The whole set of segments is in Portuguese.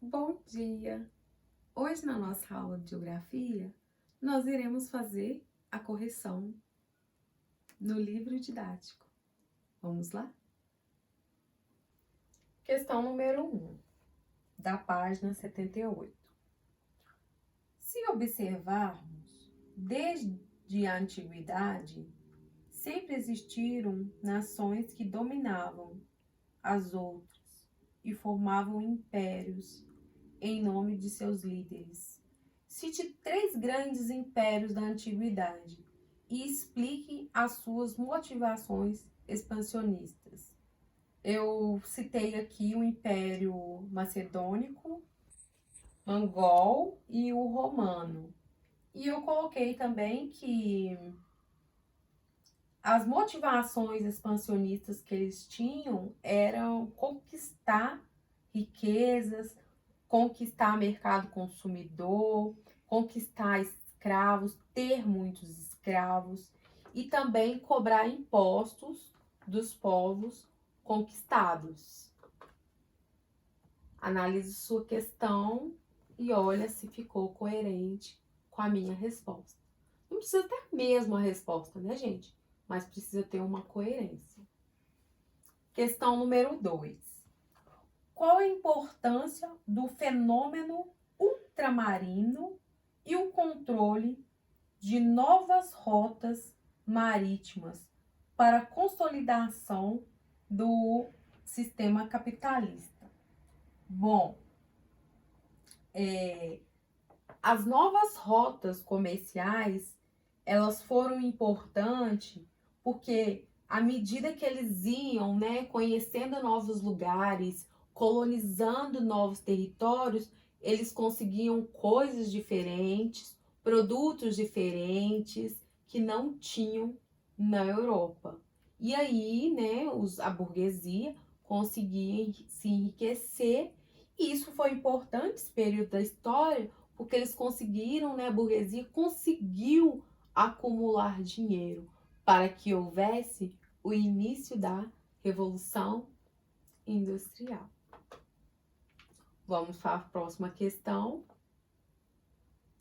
Bom dia! Hoje, na nossa aula de Geografia, nós iremos fazer a correção no livro didático. Vamos lá? Questão número 1, da página 78. Se observarmos, desde a antiguidade, sempre existiram nações que dominavam as outras e formavam impérios em nome de seus líderes. Cite 3 grandes impérios da antiguidade e explique as suas motivações expansionistas. Eu citei aqui o Império Macedônico, Mongol e o Romano. E eu coloquei também que as motivações expansionistas que eles tinham eram conquistar riquezas, conquistar mercado consumidor, conquistar escravos, ter muitos escravos e também cobrar impostos dos povos conquistados. Analise sua questão e olha se ficou coerente com a minha resposta. Não precisa ter mesmo a resposta, né, gente? Mas precisa ter uma coerência. Questão número 2. Qual a importância do fenômeno ultramarino e o controle de novas rotas marítimas para a consolidação do sistema capitalista? Bom, as novas rotas comerciais, elas foram importantes porque à medida que eles iam, conhecendo novos lugares, colonizando novos territórios, eles conseguiam coisas diferentes, produtos diferentes que não tinham na Europa. E aí, a burguesia conseguia se enriquecer, e isso foi importante, esse período da história, porque eles conseguiram, a burguesia conseguiu acumular dinheiro para que houvesse o início da Revolução Industrial. Vamos para a próxima questão.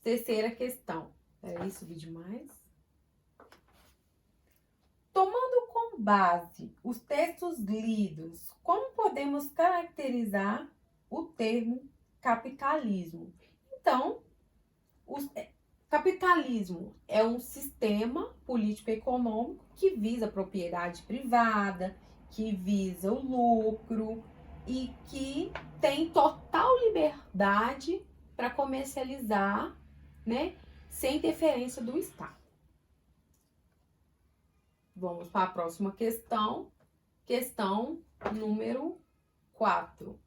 Terceira questão. Peraí, subi demais. Tomando como base os textos lidos, como podemos caracterizar o termo capitalismo? Então, capitalismo é um sistema político-econômico que visa a propriedade privada, que visa o lucro e que tem total liberdade para comercializar, sem interferência do Estado. Vamos para a próxima questão. Questão número 4.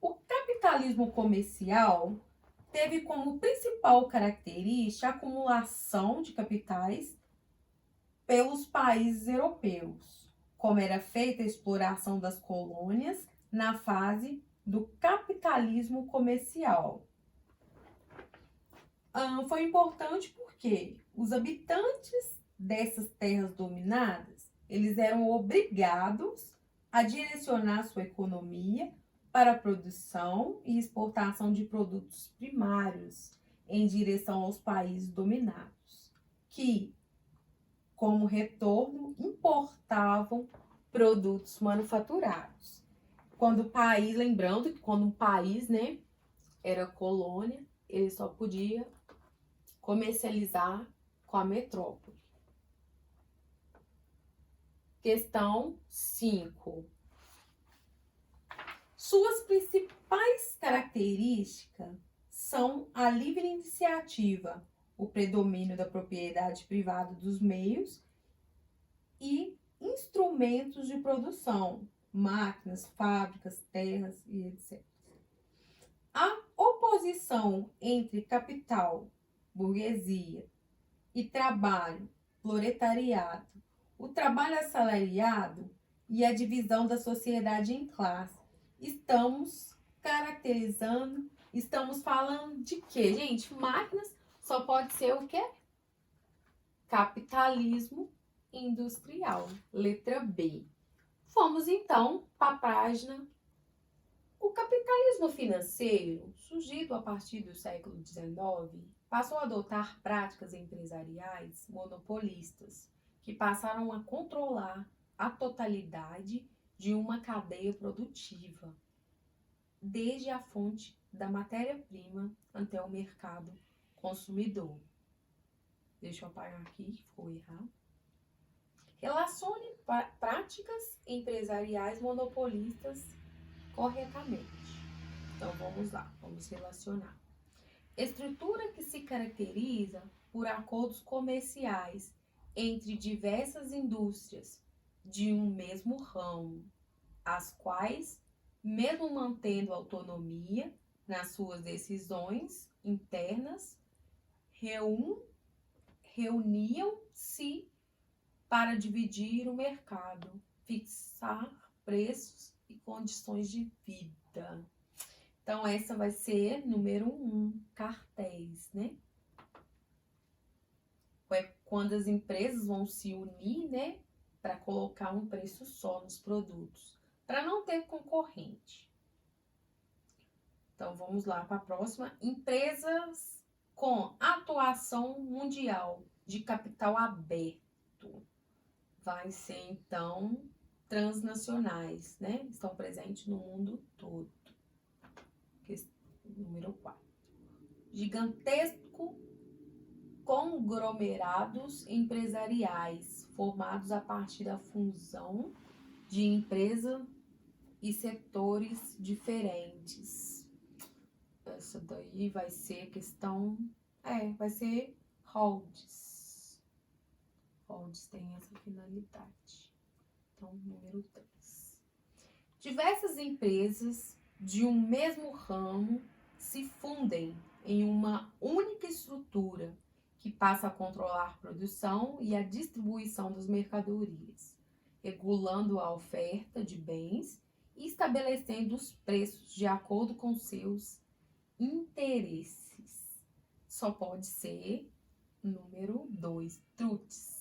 O capitalismo comercial teve como principal característica a acumulação de capitais pelos países europeus, como era feita a exploração das colônias na fase do capitalismo comercial. Foi importante porque os habitantes dessas terras dominadas, eles eram obrigados a direcionar sua economia para a produção e exportação de produtos primários em direção aos países dominados, que, como retorno, importavam produtos manufaturados. Lembrando que quando um país, era colônia, ele só podia comercializar com a metrópole. Questão 5. Suas principais características são a livre iniciativa, o predomínio da propriedade privada dos meios e instrumentos de produção, máquinas, fábricas, terras e etc. A oposição entre capital, burguesia e trabalho, proletariado, o trabalho assalariado e a divisão da sociedade em classes estamos caracterizando, estamos falando de quê? Gente, máquinas só pode ser o quê? Capitalismo industrial. Letra B. Fomos então para a página. O capitalismo financeiro, surgido a partir do século XIX, passou a adotar práticas empresariais monopolistas, que passaram a controlar a totalidade de uma cadeia produtiva, desde a fonte da matéria-prima até o mercado consumidor. Deixa eu apagar aqui, ficou errado. Relacione práticas empresariais monopolistas corretamente. Então vamos lá, vamos relacionar. Estrutura que se caracteriza por acordos comerciais entre diversas indústrias de um mesmo ramo, as quais, mesmo mantendo autonomia nas suas decisões internas, reuniam-se para dividir o mercado, fixar preços e condições de vida. Então, essa vai ser número 1, cartéis, né? É quando as empresas vão se unir, né? Para colocar um preço só nos produtos, para não ter concorrente. Então, vamos lá para a próxima. Empresas com atuação mundial de capital aberto. Vai ser, então, transnacionais, né? Estão presentes no mundo todo. Número 4. Gigantesco conglomerados empresariais formados a partir da fusão de empresa e setores diferentes. Essa daí vai ser questão... vai ser holds. Holds tem essa finalidade. Então, número 3. Diversas empresas de um mesmo ramo se fundem em uma única estrutura que passa a controlar a produção e a distribuição das mercadorias, regulando a oferta de bens e estabelecendo os preços de acordo com seus interesses. Só pode ser número 2, trusts.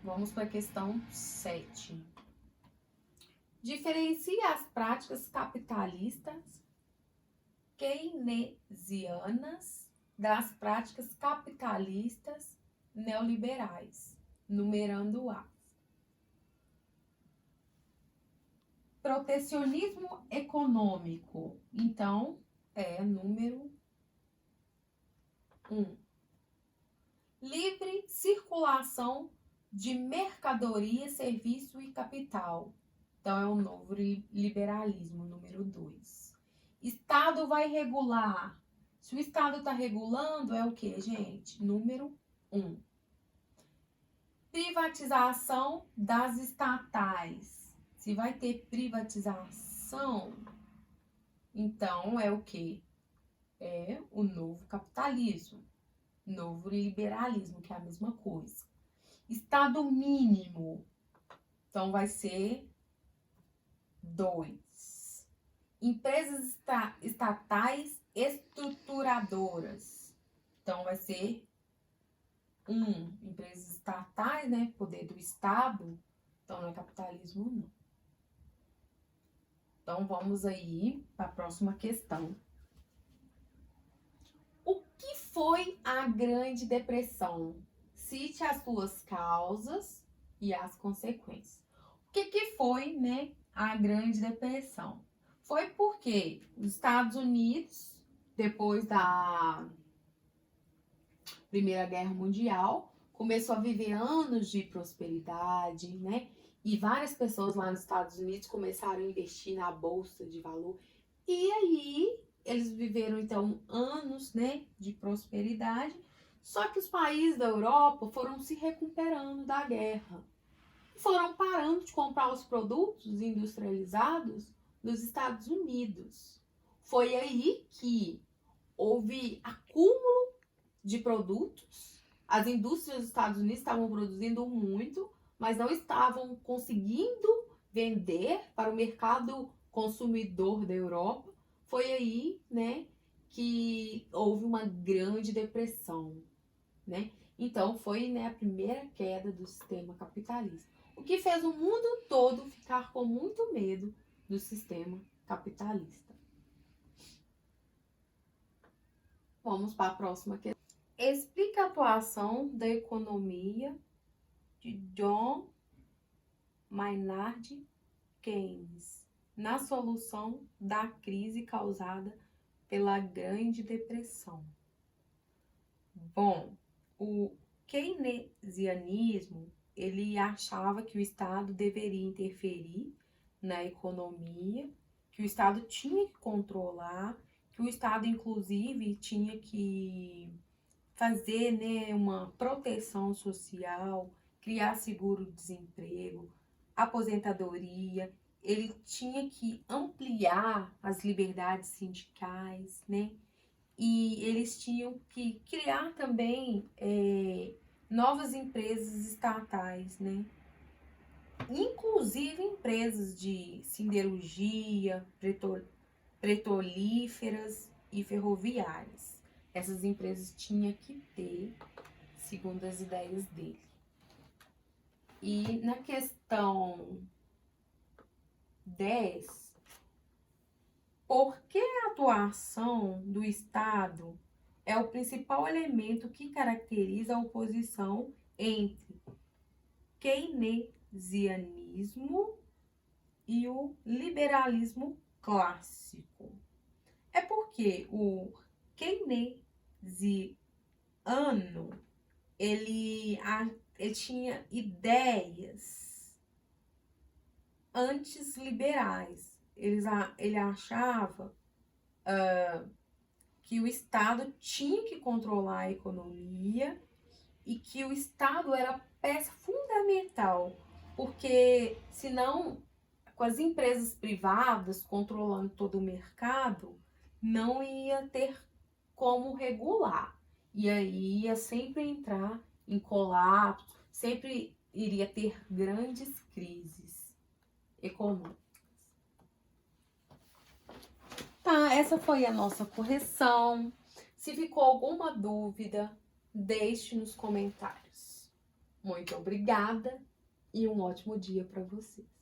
Vamos para a questão 7. Diferencia as práticas capitalistas keynesianas das práticas capitalistas neoliberais, numerando A. Protecionismo econômico, então, é número 1. Livre circulação de mercadoria, serviço e capital. Então, é o novo liberalismo, número 2. Estado vai regular. Se o Estado está regulando, é o que, gente? Número 1. Privatização das estatais. Se vai ter privatização, então é o que? É o novo capitalismo, novo liberalismo, que é a mesma coisa. Estado mínimo, então vai ser 2. Empresas estatais estruturadoras, então vai ser 1. Empresas estatais, né? Poder do Estado, então não é capitalismo, não. Então vamos aí para a próxima questão. O que foi a Grande Depressão? Cite as suas causas e as consequências. O que foi, né, a Grande Depressão? Foi porque os Estados Unidos, depois da Primeira Guerra Mundial, começou a viver anos de prosperidade, né? E várias pessoas lá nos Estados Unidos começaram a investir na bolsa de valor. E aí, eles viveram, então, anos, né, de prosperidade. Só que os países da Europa foram se recuperando da guerra. Foram parando de comprar os produtos industrializados dos Estados Unidos. Foi aí que houve acúmulo de produtos, As indústrias dos Estados Unidos estavam produzindo muito, mas não estavam conseguindo vender para o mercado consumidor da Europa. Foi aí, né, que houve uma grande depressão, né? Então foi, né, a primeira queda do sistema capitalista, o que fez o mundo todo ficar com muito medo do sistema capitalista. Vamos para a próxima questão. Explica a atuação da economia de John Maynard Keynes na solução da crise causada pela Grande Depressão. Bom, o keynesianismo, ele achava que o Estado deveria interferir na economia, que o Estado tinha que controlar, que o Estado, inclusive, tinha que fazer, né, uma proteção social, criar seguro-desemprego, aposentadoria, ele tinha que ampliar as liberdades sindicais, né? E eles tinham que criar também novas empresas estatais, né? Inclusive empresas de siderurgia, petrolíferas e ferroviárias. Essas empresas tinham que ter, segundo as ideias dele. E na questão 10, por que a atuação do Estado é o principal elemento que caracteriza a oposição entre keynesianismo e o liberalismo clássico? É porque o keynesiano, ele tinha ideias anti-liberais. Ele achava que o Estado tinha que controlar a economia e que o Estado era peça fundamental, porque senão, com as empresas privadas controlando todo o mercado, não ia ter como regular. E aí ia sempre entrar em colapso, sempre iria ter grandes crises econômicas. Tá, essa foi a nossa correção. Se ficou alguma dúvida, deixe nos comentários. Muito obrigada e um ótimo dia para vocês.